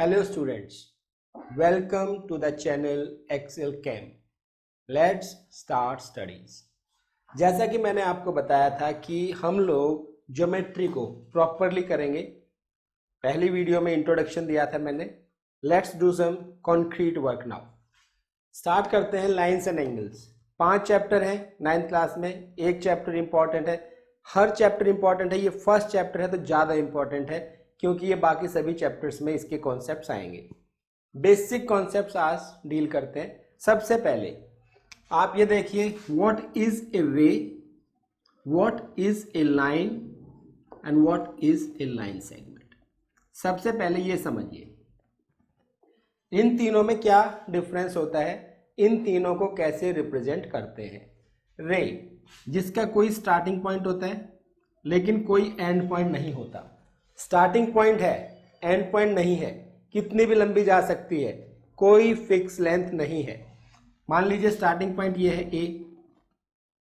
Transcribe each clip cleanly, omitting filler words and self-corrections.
Hello students, welcome to the channel Excel Camp. Let's start studies. जैसा कि मैंने आपको बताया था कि हम लोग ज्योमेट्री को प्रॉपरली करेंगे. पहली वीडियो में इंट्रोडक्शन दिया था मैंने. Let's do some concrete work now. Start करते हैं लाइन्स एंड एंगल्स. 5 चैप्टर हैं 9th क्लास में. एक चैप्टर इंपॉर्टेंट है. हर चैप्टर इंपॉर्टेंट है. ये फर्स्ट चैप्टर है तो ज़्यादा इंपॉर्टेंट है क्योंकि ये बाकी सभी चैप्टर्स में इसके कॉन्सेप्ट्स आएंगे. बेसिक कॉन्सेप्ट्स आज डील करते हैं. सबसे पहले आप ये देखिए, व्हाट इज ए रे, what is a line and what is a line segment. सबसे पहले ये समझिए इन तीनों में क्या डिफरेंस होता है, इन तीनों को कैसे रिप्रेजेंट करते हैं. रे जिसका कोई स्टार्टिंग पॉइंट होता है लेकिन कोई एंड पॉइंट नहीं होता. स्टार्टिंग पॉइंट है, एंड पॉइंट नहीं है, कितनी भी लंबी जा सकती है, कोई फिक्स लेंथ नहीं है. मान लीजिए स्टार्टिंग पॉइंट ये है ए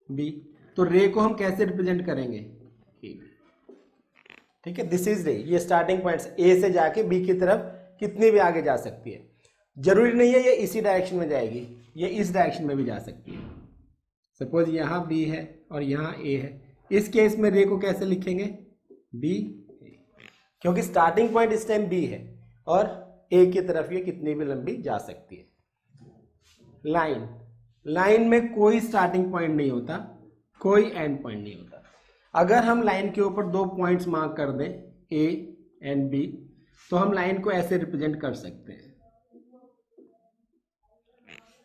बी, तो रे को हम कैसे रिप्रेजेंट करेंगे, ठीक है. दिस इज रे. ये स्टार्टिंग पॉइंट ए से जाके बी की तरफ कितनी भी आगे जा सकती है. जरूरी नहीं है ये इसी डायरेक्शन में जाएगी, ये इस डायरेक्शन में भी जा सकती है. सपोज यहाँ बी है और यहाँ ए है. इस केस में रे को कैसे लिखेंगे, बी, क्योंकि स्टार्टिंग पॉइंट इस टाइम बी है और ए की तरफ ये कितनी भी लंबी जा सकती है. लाइन, लाइन में कोई स्टार्टिंग पॉइंट नहीं होता, कोई एंड पॉइंट नहीं होता. अगर हम लाइन के ऊपर 2 पॉइंट्स मार्क कर दें ए एंड बी तो हम लाइन को ऐसे रिप्रेजेंट कर सकते हैं.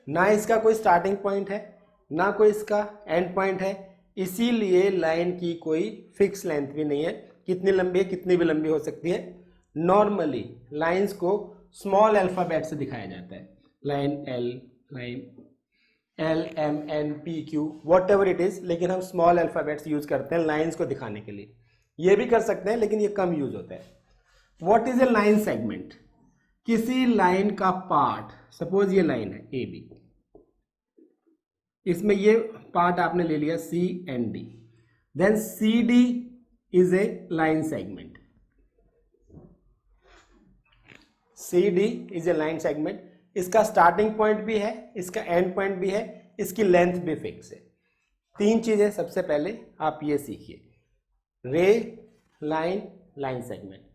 ना इसका कोई स्टार्टिंग पॉइंट है ना कोई इसका एंड पॉइंट है, इसीलिए लाइन की कोई फिक्स लेंथ भी नहीं है. कितनी लंबी है, कितनी भी लंबी हो सकती है. नॉर्मली लाइंस को स्मॉल अल्फाबेट से दिखाया जाता है. Line L, line L, M, N, P, Q, whatever it is, लेकिन हम स्मॉल अल्फाबेट्स यूज करते हैं लाइंस को दिखाने के लिए. ये भी कर सकते हैं लेकिन ये कम यूज होता है. What is a line segment, किसी लाइन का पार्ट. सपोज ये लाइन है ए बी, इसमें ये पार्ट आपने ले लिया C and D, then C D is a line segment. CD is a line segment. इसका स्टार्टिंग पॉइंट भी है, इसका एंड पॉइंट भी है, इसकी लेंथ भी फिक्स है. 3 चीजें सबसे पहले आप ये सीखिए, रे, लाइन, लाइन सेगमेंट.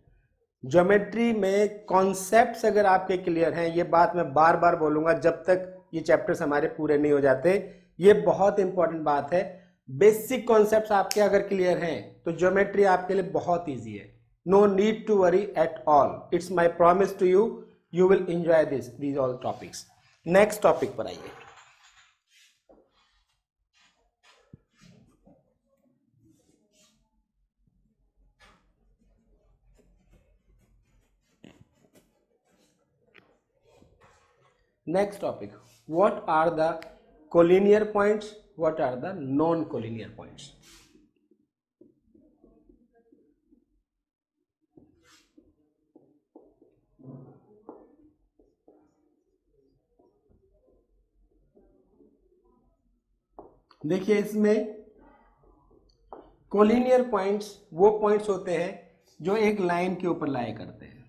ज्योमेट्री में कॉन्सेप्ट्स अगर आपके क्लियर हैं, ये बात मैं बार बार बोलूंगा जब तक ये चैप्टर्स हमारे पूरे नहीं हो जाते, ये बहुत इंपॉर्टेंट बात है. बेसिक कॉन्सेप्ट्स आपके अगर क्लियर हैं तो ज्योमेट्री आपके लिए बहुत इजी है. No need to worry at all. It's my promise to you, you will enjoy these all topics. Next topic पर आइए. Next topic, what are the collinear points, what are the non-collinear points. देखिए इसमें collinear points वो points होते हैं जो एक line के ऊपर लाया करते हैं,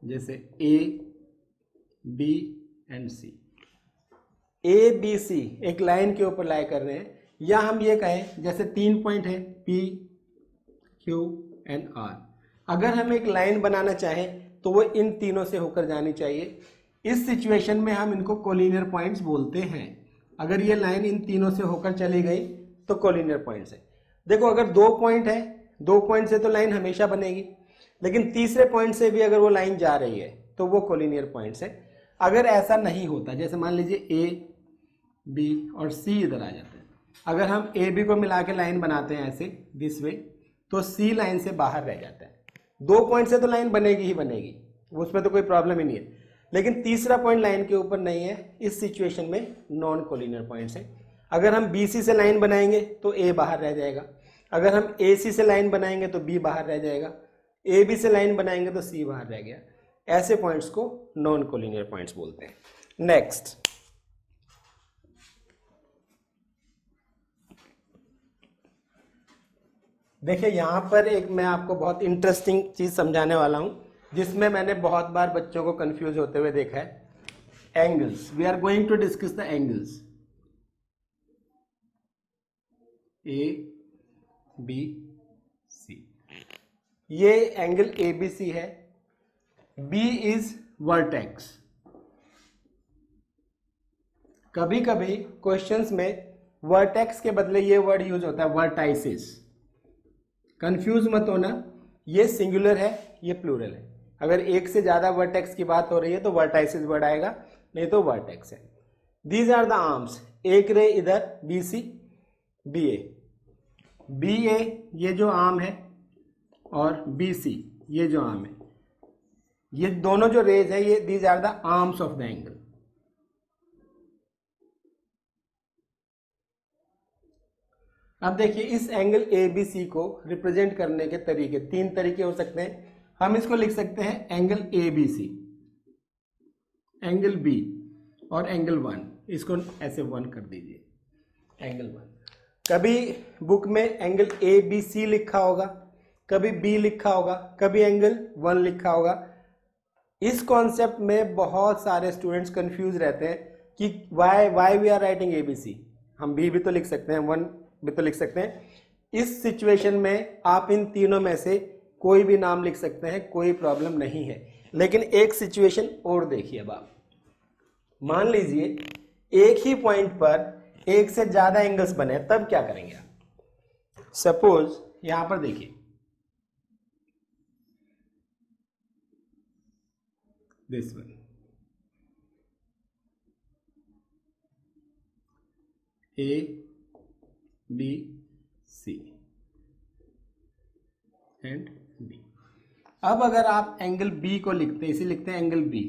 जैसे A B and C. A B C एक लाइन के ऊपर लाया कर रहे हैं, या हम ये कहें जैसे 3 पॉइंट है पी क्यू एंड आर. अगर हम एक लाइन बनाना चाहें तो वो इन तीनों से होकर जानी चाहिए. इस सिचुएशन में हम इनको कोलिनियर पॉइंट्स बोलते हैं. अगर ये लाइन इन तीनों से होकर चली गई तो कोलिनियर पॉइंट्स है. देखो अगर 2 पॉइंट है, 2 पॉइंट से तो लाइन हमेशा बनेगी, लेकिन तीसरे पॉइंट से भी अगर वो लाइन जा रही है तो वो कोलिनियर पॉइंट्स है. अगर ऐसा नहीं होता, जैसे मान लीजिए ए बी और सी इधर आ जाते हैं, अगर हम ए बी को मिला के लाइन बनाते हैं ऐसे दिस वे, तो सी लाइन से बाहर रह जाता है. 2 पॉइंट से तो लाइन बनेगी ही बनेगी, उसमें तो कोई प्रॉब्लम ही नहीं है, लेकिन तीसरा पॉइंट लाइन के ऊपर नहीं है. इस सिचुएशन में नॉन कोलिनियर पॉइंट्स है. अगर हम बी सी से लाइन बनाएंगे तो ए बाहर रह जाएगा, अगर हम ए सी से लाइन बनाएंगे तो बी बाहर रह जाएगा, ए बी से लाइन बनाएंगे तो सी बाहर रह गया. ऐसे पॉइंट्स को नॉन कोलिनियर पॉइंट्स बोलते हैं. नेक्स्ट, देखिए यहाँ पर एक मैं आपको बहुत इंटरेस्टिंग चीज समझाने वाला हूँ. जिसमें मैंने बहुत बार बच्चों को कंफ्यूज होते हुए देखा है, angles. We are going to discuss the angles, A B C. ये एंगल ए बी सी है, बी इज वर्टेक्स। कभी कभी क्वेश्चंस में वर्टेक्स के बदले ये वर्ड यूज होता है, वर्टाइसिस। कंफ्यूज मत होना, ये सिंगुलर है, ये प्लूरल है। अगर एक से ज्यादा वर्टेक्स की बात हो रही है तो वर्टाइसिस वर्ड आएगा, नहीं तो वर्टेक्स है। दीज आर द आर्म्स, एक रे इधर बी सी बी ए, बी ए ये जो आर्म है और बी सी ये जो आर्म है, ये दोनों जो रेज है ये these are the arms of the angle. अब देखिए इस एंगल ए बी सी को रिप्रेजेंट करने के तरीके, तीन तरीके हो सकते हैं। हम इसको लिख सकते हैं angle A B C, angle B और एंगल वन। इसको ऐसे वन कर दीजिए, एंगल वन। कभी बुक में एंगल ए बी सी लिखा होगा, कभी बी लिखा होगा, कभी एंगल वन लिखा होगा। इस कॉन्सेप्ट में बहुत सारे स्टूडेंट्स कंफ्यूज रहते हैं कि why we are writing A B C. हम बी भी तो लिख सकते हैं, वन भी तो लिख सकते हैं। इस सिचुएशन में आप इन तीनों में से कोई भी नाम लिख सकते हैं, कोई प्रॉब्लम नहीं है। लेकिन एक सिचुएशन और देखिए। अब आप मान लीजिए एक ही पॉइंट पर एक से ज्यादा एंगल्स बने, तब क्या करेंगे आप? सपोज यहां पर देखिए, this one, A B C and B. अब अगर आप एंगल बी को लिखते हैं, इसे लिखते हैं एंगल बी,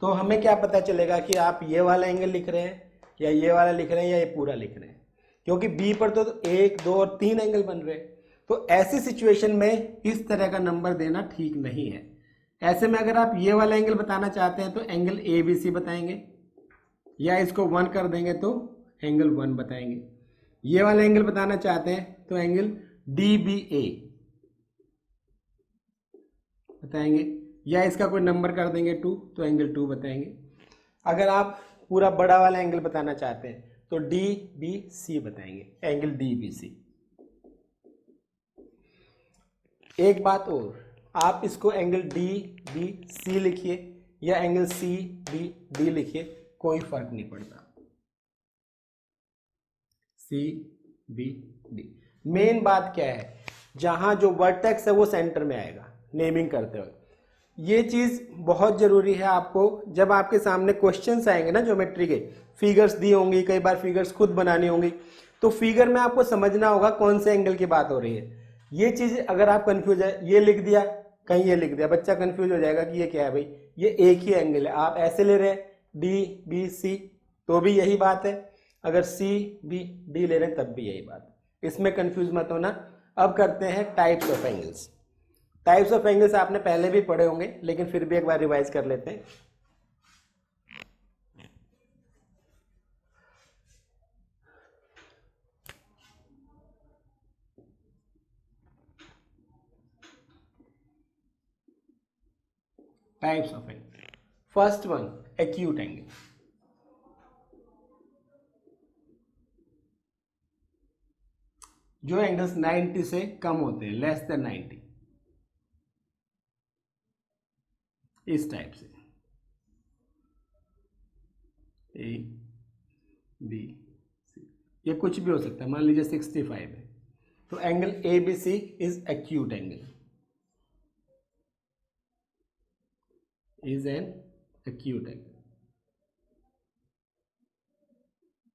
तो हमें क्या पता चलेगा कि आप ये वाला एंगल लिख रहे हैं या ये वाला लिख रहे हैं या ये पूरा लिख रहे हैं, क्योंकि बी पर तो एक, दो और तीन एंगल बन रहे हैं। तो ऐसी सिचुएशन में इस तरह का नंबर देना ठीक नहीं है। ऐसे में अगर आप ये वाला एंगल बताना चाहते हैं तो एंगल ए बी सी बताएंगे, या इसको वन कर देंगे तो एंगल वन बताएंगे। ये वाला एंगल बताना चाहते हैं तो एंगल डी बी ए बताएंगे, या इसका कोई नंबर कर देंगे 2 तो एंगल 2 बताएंगे। अगर आप पूरा बड़ा वाला एंगल बताना चाहते हैं तो डी बी सी बताएंगे, एंगल डी बी सी। एक बात और, आप इसको एंगल डी बी सी लिखिए या एंगल सी बी डी लिखिए, कोई फर्क नहीं पड़ता। सी बी डी, मेन बात क्या है, जहां जो वर्टेक्स है वो सेंटर में आएगा नेमिंग करते हुए। ये चीज बहुत जरूरी है आपको, जब आपके सामने क्वेश्चंस आएंगे ना ज्योमेट्री के, फिगर्स दी होंगी, कई बार फिगर्स खुद बनानी होंगी, तो फिगर में आपको समझना होगा कौन से एंगल की बात हो रही है। ये चीज अगर आप कंफ्यूज है, ये लिख दिया कहीं ये लिख दिया, बच्चा कंफ्यूज हो जाएगा कि ये क्या है भाई, ये एक ही एंगल है। आप ऐसे ले रहे हैं डी बी सी तो भी यही बात है, अगर सी बी डी ले रहे हैं तब भी यही बात है, इसमें कंफ्यूज मत होना। अब करते हैं types of angles. Types of angles आपने पहले भी पढ़े होंगे, लेकिन फिर भी एक बार रिवाइज कर लेते हैं। Types of angle, first one acute angle. जो एंगल्स 90 से कम होते हैं, लेस देन 90, इस टाइप से ए बी सी, ये कुछ भी हो सकता है। मान लीजिए 65 है तो angle A B C is acute angle, is an acute angle.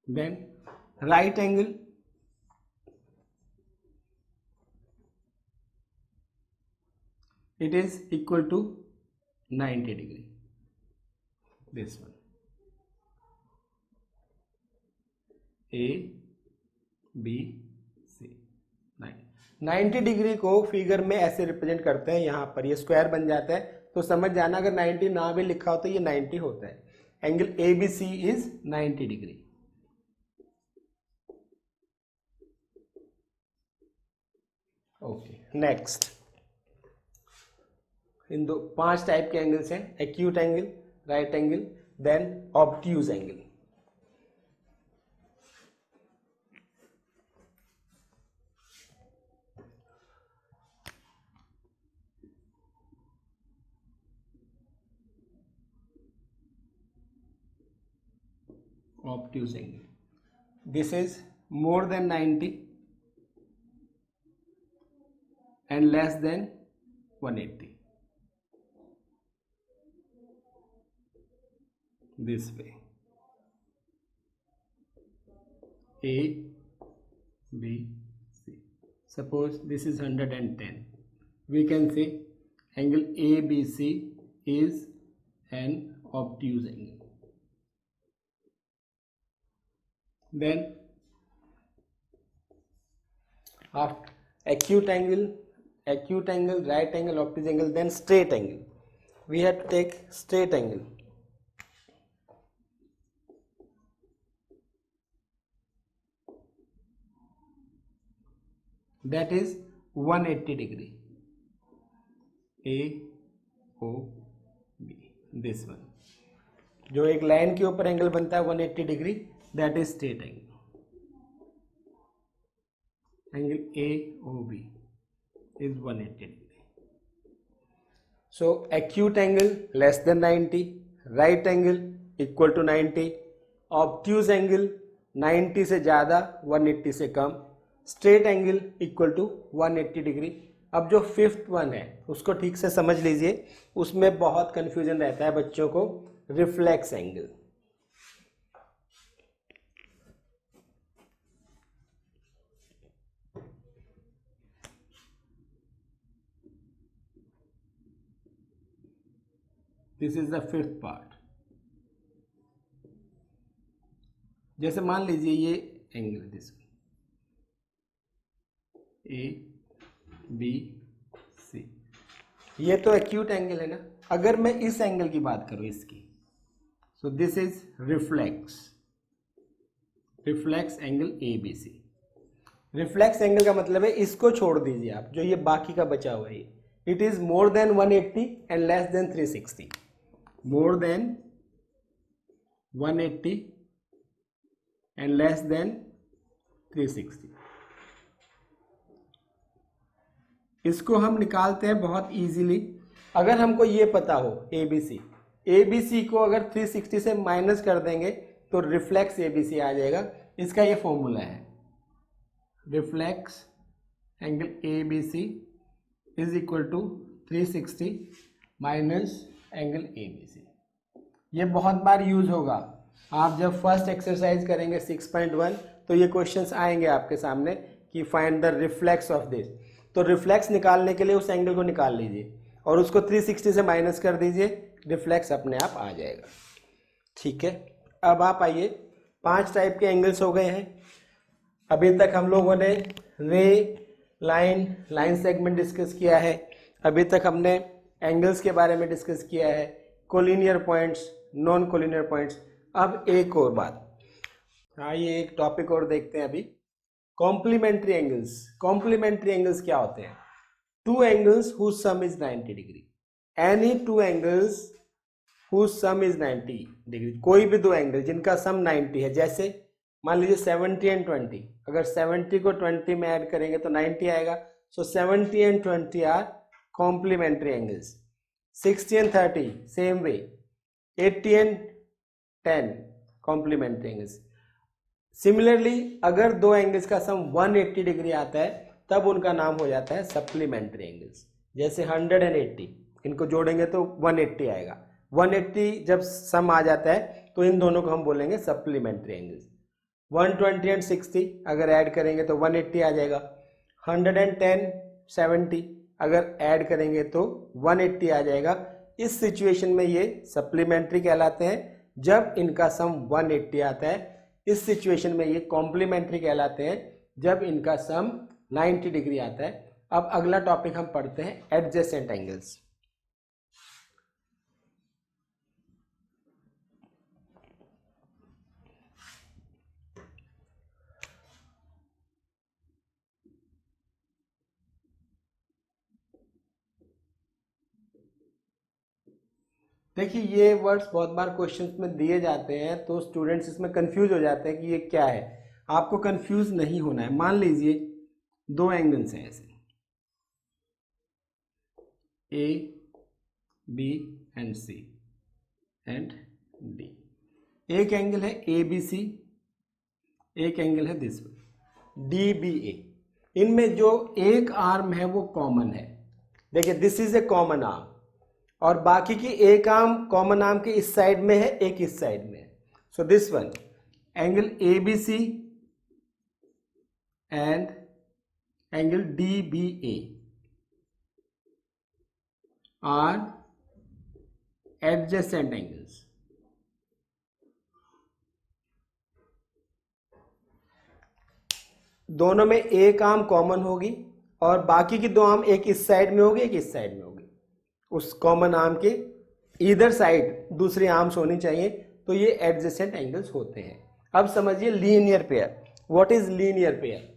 Then right angle, it is equal to 90 degree, this one, A B C। 90 degree को फिगर में ऐसे रिप्रेजेंट करते हैं, यहां पर ये स्क्वायर बन जाता है, तो समझ जाना अगर 90 ना भी लिखा हो तो ये 90 होता है। Angle A B C is 90 degree. Okay, next इन दो 5 टाइप के एंगल्स हैं, acute angle, right angle, then obtuse angle. Obtuse angle. This is more than 90 and less than 180. This way. A, B, C. Suppose this is 110. We can say angle ABC is an obtuse angle. Then after acute angle, right angle, obtuse angle, then straight angle. We have to take straight angle. That is 180 degree. A, O, B. This one. जो एक line के ऊपर angle बनता है 180 degree, that is straight angle. Angle AOB is 180 degree. So acute angle less than 90, right angle equal to 90, obtuse angle 90 से ज़्यादा 180 से कम, straight angle equal to 180 degree. अब जो फिफ्थ वन है उसको ठीक से समझ लीजिए, उसमें बहुत कंफ्यूजन रहता है बच्चों को. Reflex angle. This is the fifth part. जैसे मान लीजिए ये angle, this A B C, ये तो एक्यूट एंगल है ना. अगर मैं इस एंगल की बात करूं इसकी, so this is reflex angle A B C. Reflex angle का मतलब है इसको छोड़ दीजिए आप, जो ये बाकी का बचा हुआ है, it is more than 180 and less than 360. More than 180 and less than 360. इसको हम निकालते हैं बहुत इजीली. अगर हमको ये पता हो एबीसी को अगर 360 से माइनस कर देंगे तो रिफ्लेक्स एबीसी आ जाएगा. इसका ये फॉर्मूला है, reflex angle ABC is equal to 360 minus angle ABC. ये बहुत बार यूज होगा. आप जब फर्स्ट एक्सरसाइज करेंगे 6.1 तो ये क्वेश्चंस आएंगे आपके सामने कि find the reflex of this. तो रिफ्लेक्स निकालने के लिए उस एंगल को निकाल लीजिए और उसको 360 से माइनस कर दीजिए, रिफ्लेक्स अपने आप आ जाएगा. ठीक है. अब आप आइए, 5 टाइप के एंगल्स हो गए हैं. अभी तक हम लोगों ने रे, लाइन सेगमेंट डिस्कस किया है. अभी तक हमने एंगल्स के बारे में डिस्कस किया है, collinear points, non collinear points. अब एक और बात, आइए एक टॉपिक और देखते हैं अभी, कॉम्प्लीमेंट्री एंगल्स. कॉम्प्लीमेंट्री एंगल्स क्या होते हैं? Two angles whose sum is 90 degree. Any two angles whose sum is 90 degree. कोई भी दो एंगल जिनका सम 90 है. जैसे मान लीजिए 70 एंड 20, अगर 70 को 20 में ऐड करेंगे तो 90 आएगा. So 70 and 20 are complementary angles. 60 and 30 same way. 80 and 10 complementary angles. Similarly अगर दो एंगल्स का सम 180 डिग्री आता है तब उनका नाम हो जाता है सप्लीमेंट्री एंगल्स. जैसे 100 एंड 80, इनको जोड़ेंगे तो 180 आएगा. 180 जब सम आ जाता है तो इन दोनों को हम बोलेंगे सप्लीमेंट्री एंगल्स. 120 एंड 60 अगर ऐड करेंगे तो 180 आ जाएगा. 110 70 अगर ऐड करेंगे तो 180 आ जाएगा. इस सिचुएशन में ये सप्लीमेंट्री कहलाते हैं जब इनका सम 180 आता है. इस सिचुएशन में ये कॉम्प्लीमेंट्री कहलाते हैं जब इनका सम 90 डिग्री आता है. अब अगला टॉपिक हम पढ़ते हैं एडजेसेंट एंगल्स. देखिए ये वर्ड्स बहुत बार क्वेश्चंस में दिए जाते हैं तो स्टूडेंट्स इसमें कंफ्यूज हो जाते हैं कि ये क्या है। आपको कंफ्यूज नहीं होना है। मान लीजिए दो एंगल्स हैं ऐसे, A B and C and D. एक एंगल है ए बी सी, एक एंगल है दिस डी बी ए। इनमें जो एक आर्म है वो कॉमन है। देखिए this is a common arm और बाकी की एक आर्म कॉमन आर्म के इस साइड में है, एक इस साइड में है। So this one angle A B C and angle D B A are adjacent angles. दोनों में एक आर्म कॉमन होगी और बाकी की दो आर्म एक इस साइड में होगी, एक इस साइड में होगी। उस कॉमन आर्म के इधर साइड दूसरी आर्म्स होनी चाहिए, तो ये एडजेसेंट एंगल्स होते हैं। अब समझिए linear pair. What is linear pair?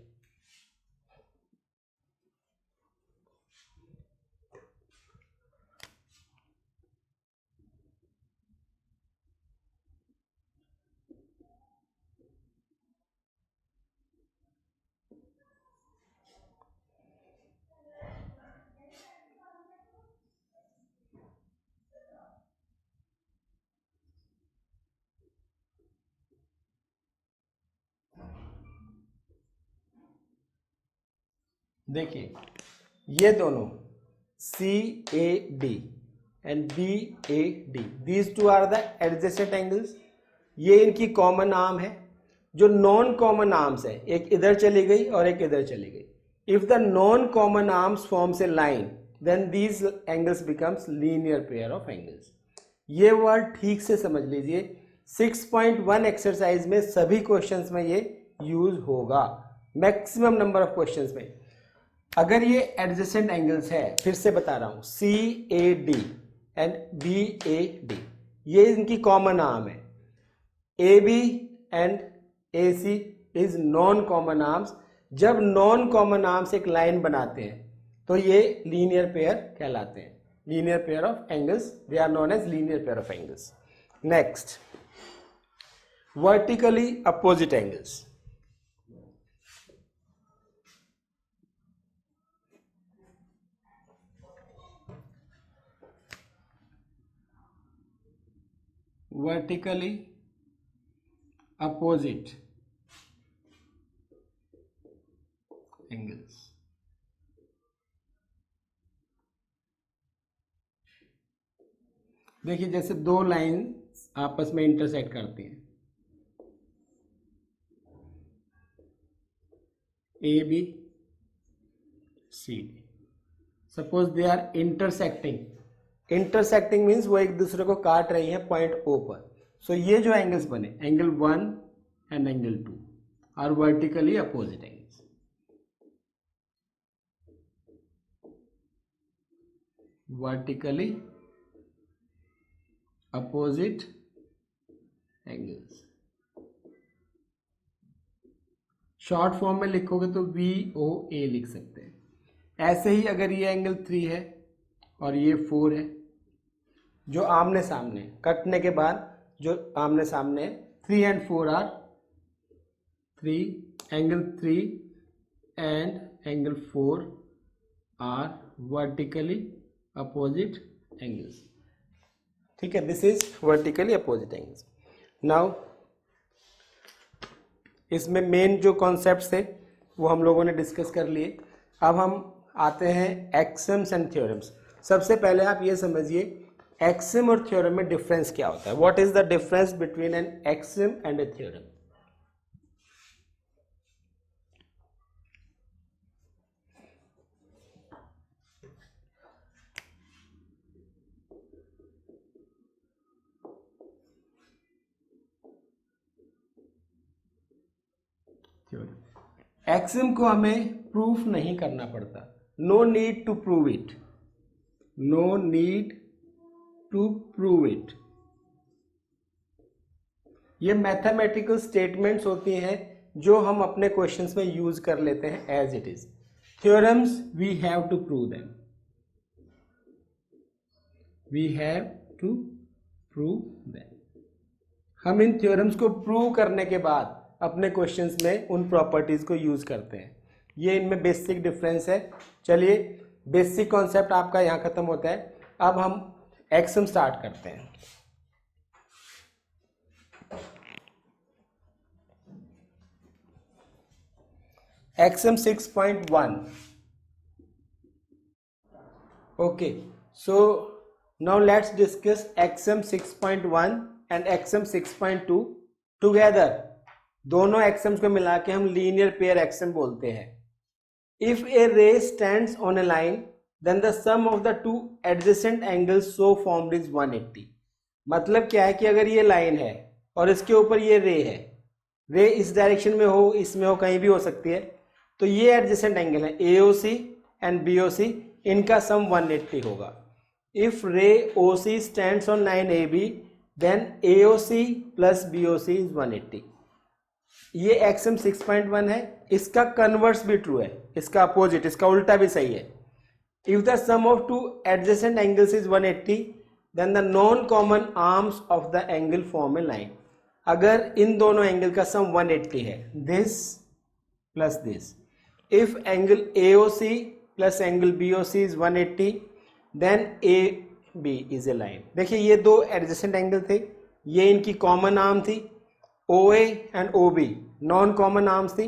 देखिए ये दोनों C A D and B A D, these two are the adjacent angles. ये इनकी कॉमन आर्म है। जो नॉन कॉमन आर्म्स है, एक इधर चली गई और एक इधर चली गई। If the non common arms forms a line then these angles becomes linear pair of angles. ये वर्ड ठीक से समझ लीजिए। 6.1 एक्सरसाइज में सभी क्वेश्चंस में ये यूज होगा, मैक्सिमम नंबर ऑफ क्वेश्चंस में। अगर ये एडजेसेंट एंगल्स है, फिर से बता रहा हूं, C A D and B A D, ये इनकी कॉमन आर्म है। A B and A C is non common arms. जब नॉन कॉमन आर्म्स एक लाइन बनाते हैं तो ये लीनियर पेयर कहलाते हैं। Linear pair of angles, they are known as linear pair of angles. Next, vertically opposite angles. vertically opposite angles। देखिए जैसे दो लाइन आपस में इंटरसेक्ट करती हैं, A B C D. Suppose they are intersecting. Intersecting means वो एक दूसरे को काट रही है पॉइंट ओ पर। सो ये जो एंगल्स बने, angle 1 and angle 2 are vertically opposite angles. Vertically opposite angles. Short form में लिखोगे तो वी ओ ए लिख सकते हैं। ऐसे ही अगर ये एंगल 3 है और ये 4 है, जो आमने सामने, कटने के बाद जो आमने सामने 3 and 4 are 3, angle 3 and angle 4 are vertically opposite angles. ठीक है, this is vertically opposite angles. Now इसमें मेन जो कॉन्सेप्ट्स थे वो हम लोगों ने डिस्कस कर लिए। अब हम आते हैं एक्सिम्स एंड थ्योरम्स। सबसे पहले आप ये समझिए एक्सिम और थ्योरम में डिफरेंस क्या होता है। What is the difference between an axiom and a theorem? Axiom को हमें प्रूफ नहीं करना पड़ता। No need to prove it. No need to prove it. ये मैथमेटिकल स्टेटमेंट्स होती हैं जो हम अपने क्वेश्चंस में यूज कर लेते हैं as it is. Theorems we have to prove them. We have to prove that. हम इन थ्योरम्स को प्रूव करने के बाद अपने क्वेश्चंस में उन प्रॉपर्टीज को यूज करते हैं। ये इनमें बेसिक डिफरेंस है। चलिए बेसिक कॉन्सेप्ट आपका यहाँ खत्म होता है। अब हम एक्सम स्टार्ट करते हैं। एक्सम 6.1। okay, so now let's discuss एक्सम 6.1 and एक्सम 6.2 together। दोनों एक्सम्स को मिला के हम लीनियर पेयर एक्सम बोलते हैं। If a ray stands on a line then the sum of the two adjacent angles so formed is 180। मतलब क्या है कि अगर ये लाइन है और इसके ऊपर ये रे है, रे इस डायरेक्शन में हो, इसमें हो, कहीं भी हो सकती है, तो ये एडजेसेंट एंगल है AOC एंड BOC, इनका सम 180 होगा। If ray OC stands on line AB then AOC plus BOC is 180। ये एक्सम 6.1 है। इसका कन्वर्स भी ट्रू है, इसका अपोजिट, इसका उल्टा भी सही है। If the sum of two adjacent angles is 180 then the non common arms of the angle form a line. अगर इन दोनों एंगल का सम 180 है, this plus this, if angle AOC plus angle BOC is 180 then AB is a line. देखिए ये दो adjacent angle थे, ये इनकी कॉमन आर्म थी, OA and OB non common arms थी।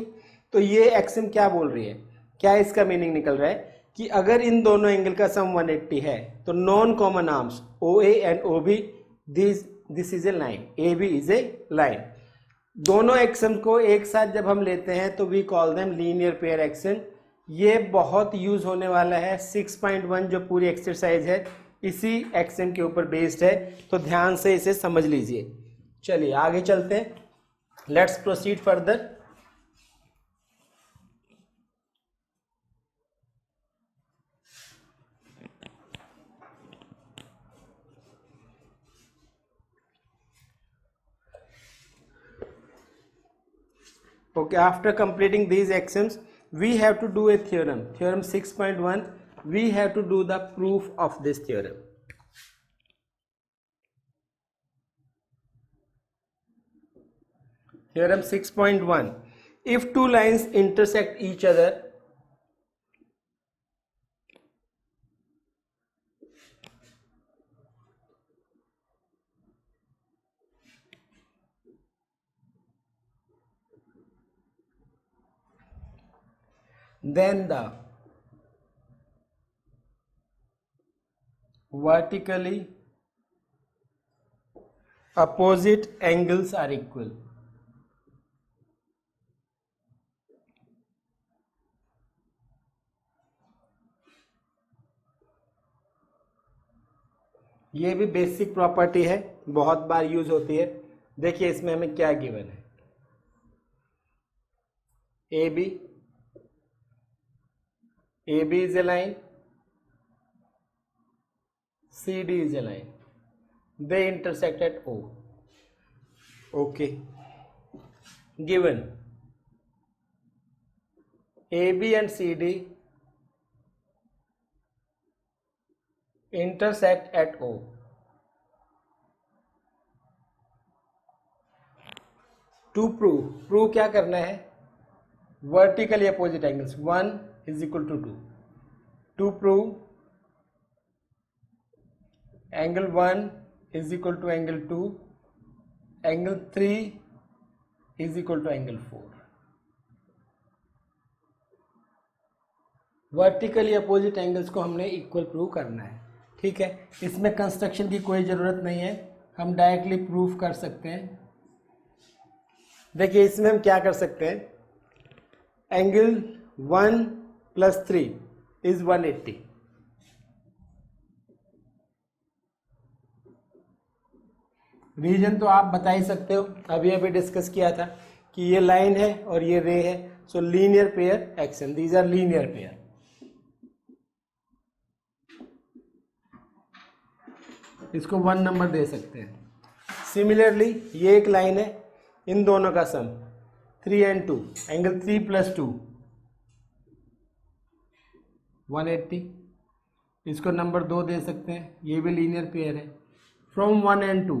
तो ये एक्सम क्या बोल रही है, क्या इसका मीनिंग निकल रहा है कि अगर इन दोनों एंगल का सम 180 है तो non common arms OA and OB this is a line, AB is a line. दोनों एक्सम को एक साथ जब हम लेते हैं तो we call them linear pair axiom. ये बहुत यूज होने वाला है। 6.1 जो पूरी एक्सरसाइज है इसी एक्सम के ऊपर बेस्ड है, तो ध्यान से इसे समझ लीजिए। चलिए आगे चलते हैं, let's proceed further. Okay, after completing these axioms we have to do a theorem, theorem 6.1. we have to do the proof of this theorem. Theorem 6.1, if two lines intersect each other then the vertically opposite angles are equal. ये भी basic property है, बहुत बार use होती है। देखिए इसमें हमें क्या गिवन है, AB is a line, CD is a line, they intersect at O. Okay, given AB and CD intersect at O. To prove क्या करना है, vertically opposite angles 1 is equal to 2. To prove angle 1 is equal to angle 2, angle 3 is equal to angle 4. Vertically opposite angles को हमने equal prove करना है। ठीक है, इसमें कंस्ट्रक्शन की कोई ज़रूरत नहीं है, हम डायरेक्टली प्रूफ कर सकते हैं। देखिए इसमें हम क्या कर सकते हैं, एंगल 1 प्लस 3 इज 180। रीजन तो आप बता ही सकते हो, अभी अभी डिस्कस किया था कि ये लाइन है और ये रे है, so linear pair action, these are linear pair. इसको 1 नंबर दे सकते हैं। सिमिलरली ये एक लाइन है, इन दोनों का सम 3 and 2, एंगल 3 प्लस 2 180, इसको नंबर 2 दे सकते हैं, ये भी लीनियर पेयर है। From 1 and 2।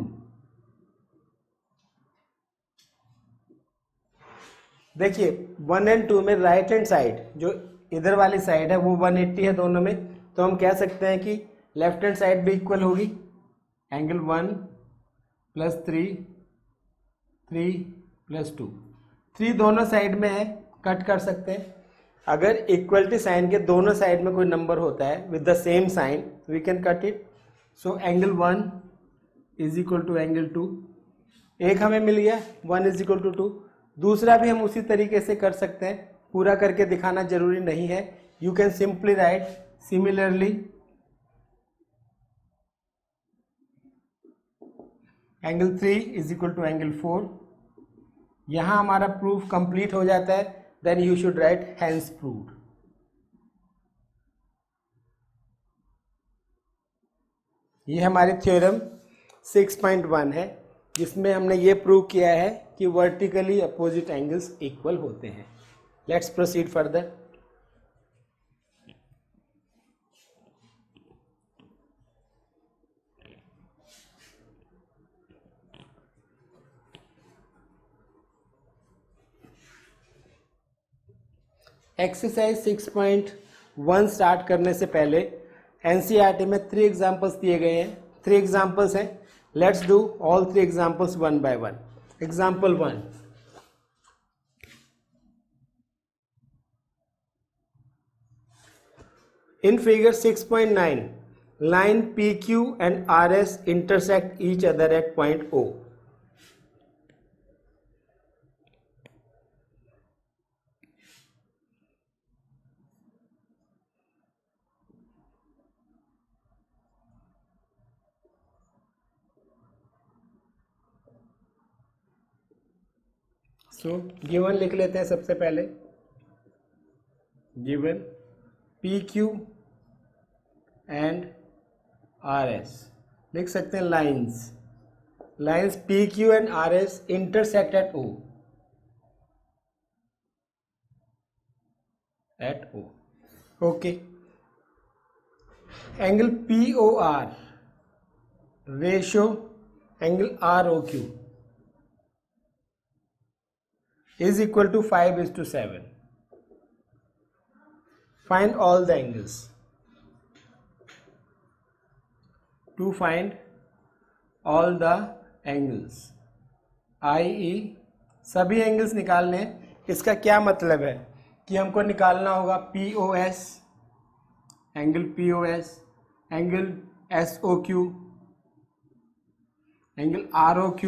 देखिए 1 and 2 में राइट हैंड साइड जो इधर वाली साइड है वो 180 है दोनों में, तो हम कह सकते हैं कि लेफ्ट हैंड साइड भी इक्वल होगी। एंगल 1 + 3 3 + 2, 3 दोनों साइड में है, कट कर सकते हैं। अगर इक्वलिटी साइन के दोनों साइड में कोई नंबर होता है with the same sign we can cut it. So angle 1 = angle 2, एक हमें मिल गया 1 = 2। दूसरा भी हम उसी तरीके से कर सकते हैं, पूरा करके दिखाना जरूरी नहीं है। You can simply write similarly angle 3 = angle 4। यहां हमारा प्रूफ कंप्लीट हो जाता है, then you should write hence proved. ये हमारी थ्योरम 6.1 है जिसमें हमने ये प्रूव किया है कि वर्टिकली अपोजिट एंगल्स इक्वल होते हैं। Let's proceed further. Exercise 6.1 start करने से पहले एनसीईआरटी में 3 एग्जाम्पल्स दिए गए हैं। 3 एग्जाम्पल्स हैं, let's do all 3 examples one by one. Example 1, in figure 6.9 line PQ and RS intersect each other at point O. So given लिख लेते हैं सबसे पहले। गिवन PQ एंड RS लिख सकते हैं lines PQ and RS intersect at O। Okay, angle POR ratio angle ROQ is equal to 5:7. Find all the angles. To find all the angles, i.e. सभी angles निकालने हैं। इसका क्या मतलब है कि हमको निकालना होगा POS, angle POS, angle SOQ, angle ROQ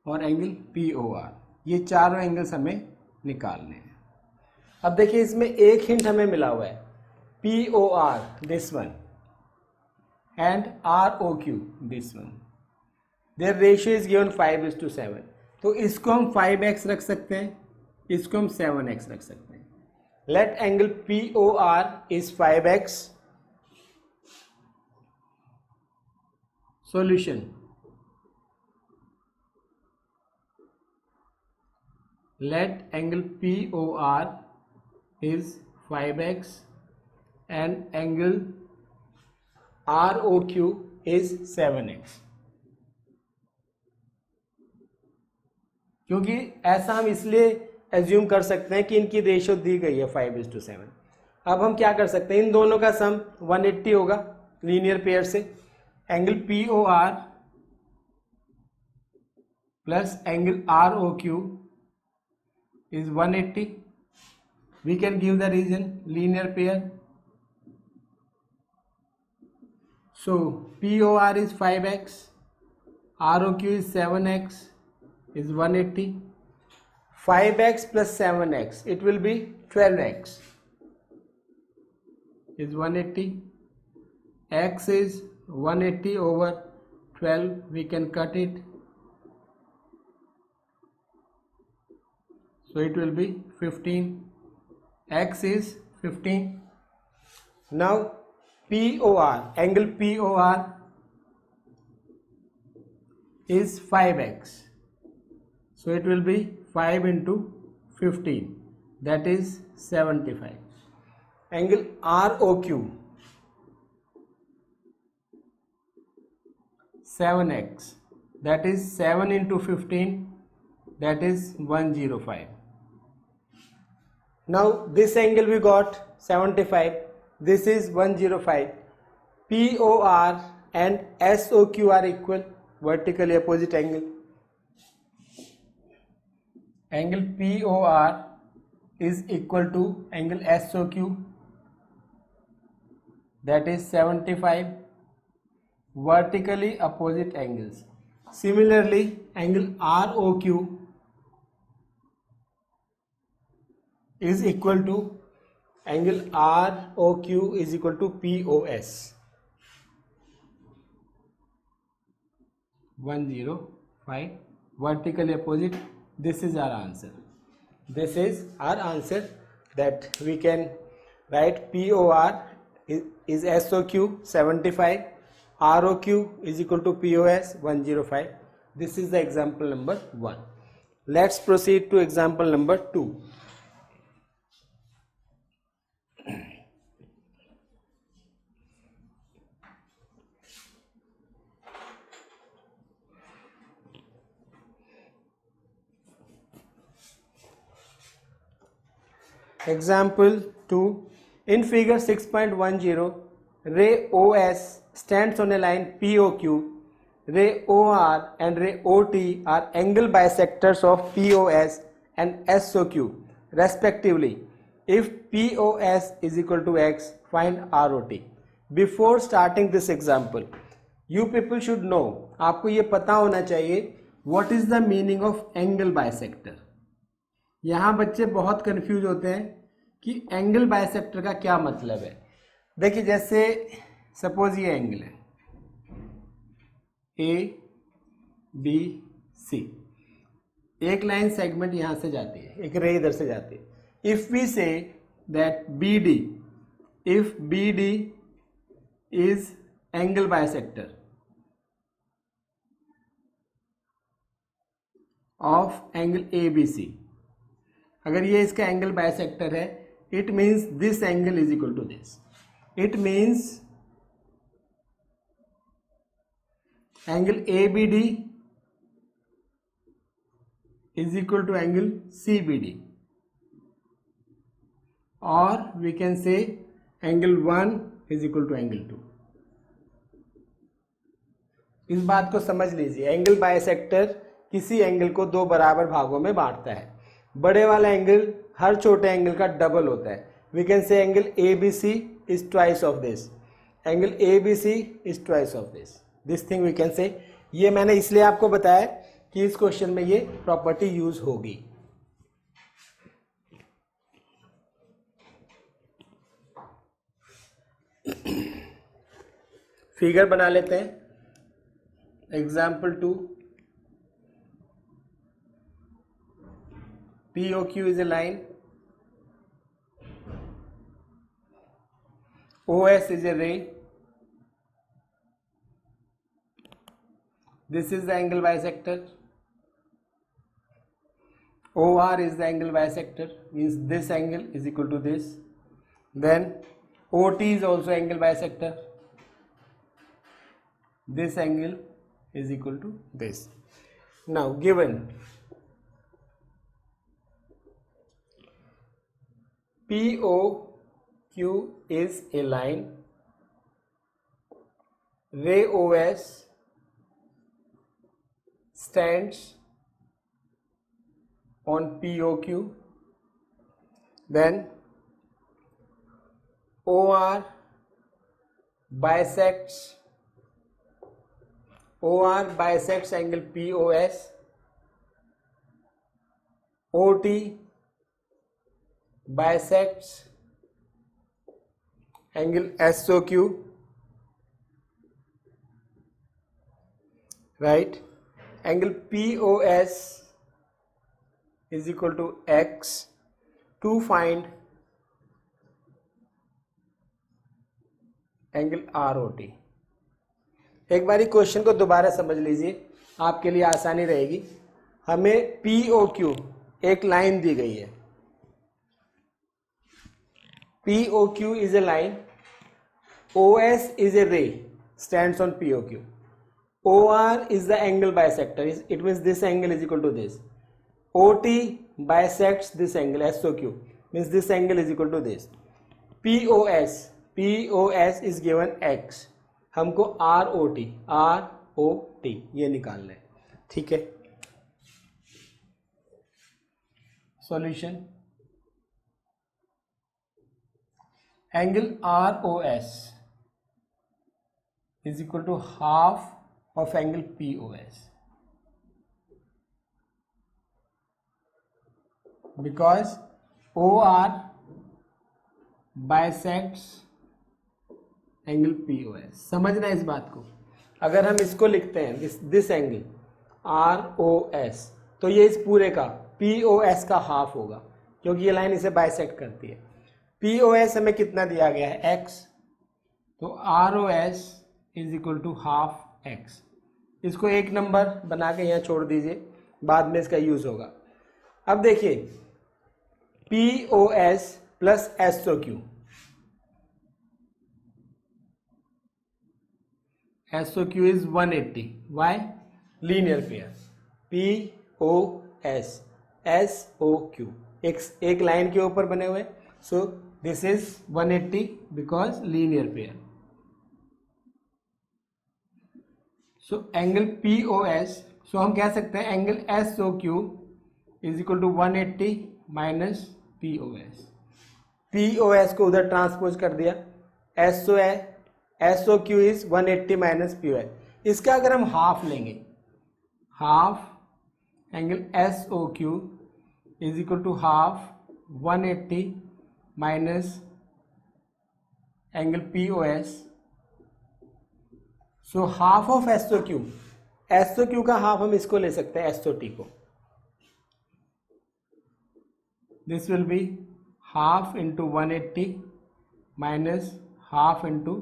और एंगल POR। ये चारों एंगल्स हमें निकालने हैं। अब देखिए इसमें एक हिंट हमें मिला हुआ है, POR this one and ROQ this one, their ratio is given 5:7। तो इसको हम 5x रख सकते हैं, इसको हम 7x रख सकते हैं। Let angle POR is 5x। Solution, let angle POR is 5x and angle ROQ is 7x। क्योंकि ऐसा हम इसलिए एज्यूम कर सकते हैं कि इनकी रेशियो दी गई है 5:7। अब हम क्या कर सकते हैं, इन दोनों का सम 180 होगा लीनियर पेयर से। Angle POR plus angle ROQ is 180. We can give the reason linear pair. So POR is 5x, ROQ is 7x, is 180. 5x plus 7x, it will be 12x, is 180. X is 180 over 12, we can cut it. So it will be 15. X is 15. Now POR, angle POR is 5x. So it will be 5 into 15, that is 75. Angle ROQ 7x, that is 7 into 15, that is 105. Now this angle we got 75, this is 105. POR and SOQ are equal, vertically opposite angle. Angle POR is equal to angle SOQ, that is 75, vertically opposite angles. Similarly, angle ROQ is equal to angle ROQ is equal to POS, 105, vertically opposite. This is our answer. This is our answer, that we can write POR is SOQ 75, ROQ is equal to POS 105. This is the example number 1. Let's proceed to example number 2. Example 2. In figure 6.10, ray OS stands on a line POQ. Ray OR and ray OT are angle bisectors of POS and SOQ respectively. If POS is equal to X, find ROT. Before starting this example, you people should know, आपको ये पता होना चाहिए what is the meaning of angle bisector. यहाँ बच्चे बहुत confuse होते हैं कि एंगल बाइसेक्टर का क्या मतलब है. देखिए, जैसे सपोज ये एंगल है ABC, एक लाइन सेगमेंट यहां से जाती है, एक रे इधर से जाती है. If we say that BD, if BD is angle bisector of angle ABC, अगर ये इसका एंगल बाइसेक्टर है, it means this angle is equal to this. It means angle ABD is equal to angle CBD, or we can say angle 1 is equal to angle 2. इस बात को समझ लीजिए, angle bisector किसी एंगल को दो बराबर भागों में बांटता है. बड़े वाला एंगल हर छोटे एंगल का डबल होता है. We can say angle ABC is twice of this, angle ABC is twice of this. This thing we can say. ये मैंने इसलिए आपको बताया कि इस क्वेश्चन में ये प्रॉपर्टी यूज होगी. फिगर बना लेते हैं. Example 2. POQ is a line, OS is a ray. This is the angle bisector. OR is the angle bisector, means this angle is equal to this. Then OT is also angle bisector. This angle is equal to this. Now given POQ is a line, ray OS stands on POQ, then OR bisects angle POS, OT bisects angle SOQ, right? Angle POS is equal to X. To find angle ROT. एक बारी question को दोबारा समझ लीजिए, आपके लिए आसानी रहेगी. हमें POQ एक लाइन दी गई है. POQ is a line, OS is a ray, stands on POQ. OR is the angle bisector. It means this angle is equal to this. OT bisects this angle. SOQ means this angle is equal to this. POS is given X. हमको ROT ये निकालना है. ठीक है. Solution. Angle ROS is equal to half of angle POS, because OR bisects angle POS. समझना इस बात को. अगर हम इसको लिखते हैं दिस एंगल ROS, तो ये इस पूरे का POS का हाफ होगा, क्योंकि ये लाइन इसे बाइसेक्ट करती है. POS हमें कितना दिया गया है? X. तो ROS is equal to half X. इसको एक नंबर बना के यहाँ छोड़ दीजिए, बाद में इसका यूज होगा. अब देखिए POS plus SOQ. SOQ is 180. Why? Linear pair. POS SOQ एक लाइन के ऊपर बने हुए. So this is 180 because linear pair. So angle POS, so हम कह सकते हैं angle SOQ is equal to 180 minus POS. POS को उधर ट्रांसपोज कर दिया. SOQ is 180 minus POS. इसका अगर हम हाफ लेंगे, half angle SOQ is equal to half 180 minus angle POS. So half of SOQ का हाफ हम इसको ले सकते हैं SOT को. This will be half into 180 minus half into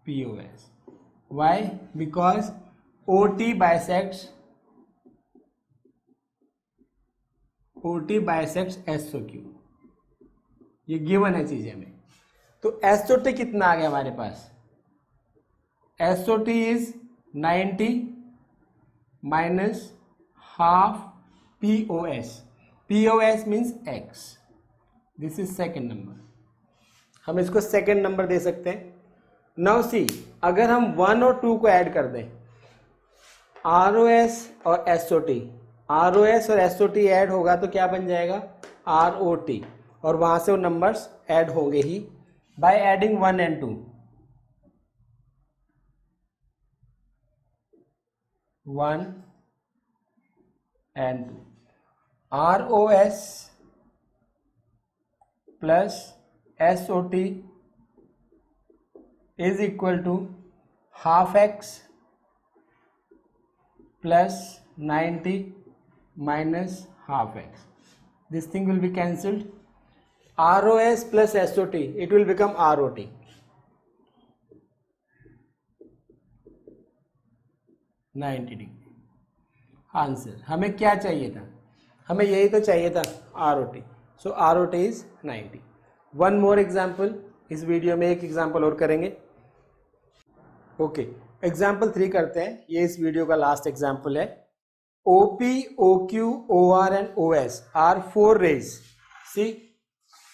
POS. Why? Because OT bisects SOQ. ये given है चीजें में. तो SOT कितना आ गया हमारे पास? SOT is 90 minus half POS. POS means X. This is second number. हम इसको सेकेंड नंबर दे सकते हैं. नाउ सी, अगर हम 1 और 2 को ऐड कर दें, ROS और SOT ऐड होगा तो क्या बन जाएगा? ROT. और वहां से वो नंबर्स ऐड होंगे ही bye adding 1 and 2. 1 and 2. ROS plus SOT is equal to half X plus 90 minus half X. This thing will be cancelled. ROS plus SOT, it will become ROT. $90. Answer. हमें क्या चाहिए था? हमें यही तो चाहिए था, ROT. So ROT is 90. One more example. इस वीडियो में एक एग्जाम्पल और करेंगे. ओके, एग्जाम्पल 3 करते हैं. ये इस वीडियो का लास्ट एग्जाम्पल है. OP, OQ, OR and OS are 4 rays. See,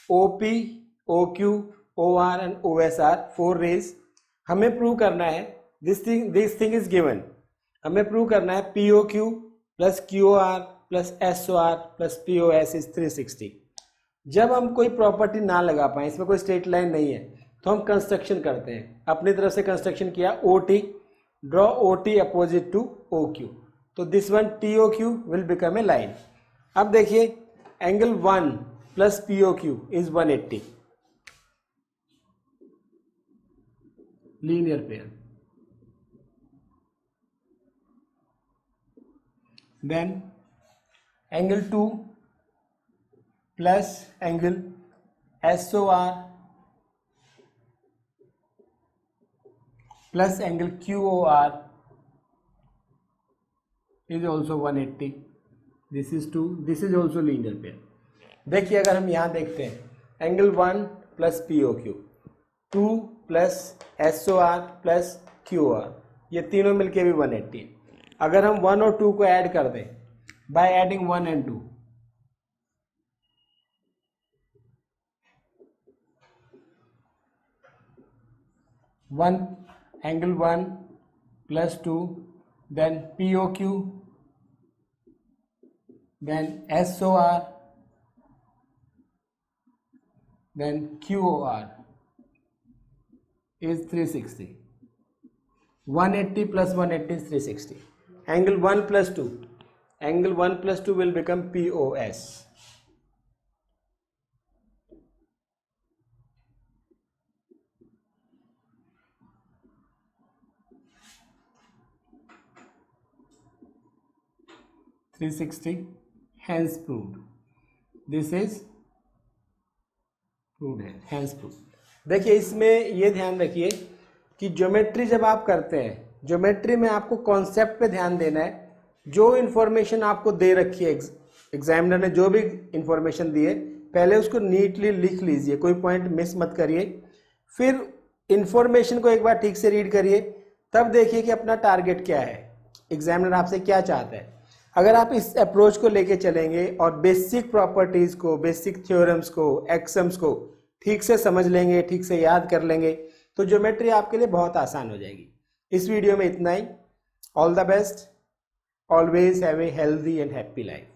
OP, OQ, OR and OS are 4 rays. हमें प्रूव करना है, this thing is given. हमें प्रूव करना है POQ plus QOR plus SOR plus POS is 360. जब हम कोई प्रॉपर्टी ना लगा पाए, इसमें कोई स्ट्रेट लाइन नहीं है, तो हम कंस्ट्रक्शन करते हैं. अपनी तरफ से कंस्ट्रक्शन किया. OT, draw OT opposite to OQ. तो this one TOQ will become a line. अब देखिए angle 1 plus POQ is 180. Linear pair. Then angle 2 plus angle SOR plus angle QOR is also 180. This is 2. This is also linear pair. देखिए अगर हम यहाँ देखते हैं angle 1 plus POQ, 2 plus SOR plus QOR, ये तीनों मिलके भी 180 है। अगर हम 1 और 2 को ऐड कर दें by adding 1 and 2, angle 1 plus 2, then POQ, then SOR, then QOR is 360. 180 plus 180 is 360. Angle 1 plus 2. Angle 1 plus 2 will become POS. (360) hence proved. This is proved है, hence proved. देखिए इसमें ये ध्यान रखिए कि ज्योमेट्री जब आप करते हैं, ज्योमेट्री में आपको कॉन्सेप्ट पे ध्यान देना है। जो इन्फॉर्मेशन आपको दे रखी है, एग्जामिनर ने जो भी इंफॉर्मेशन दी है, पहले उसको नीटली लिख लीजिए, कोई पॉइंट मिस मत करिए। फिर इंफॉर्मेशन को एक बार ठीक से रीड करिए, तब देखिए कि अपना टारगेट क्या है, एग्जामिनर आपसे क्या चाहता है। अगर आप इस अप्रोच को लेके चलेंगे और बेसिक प्रॉपर्टीज को, बेसिक थ्योरम्स को, एक्सम्स को ठीक से समझ लेंगे, ठीक से याद कर लेंगे, तो ज्योमेट्री आपके लिए बहुत आसान हो जाएगी। इस वीडियो में इतना ही। All the best, always have a healthy and happy life.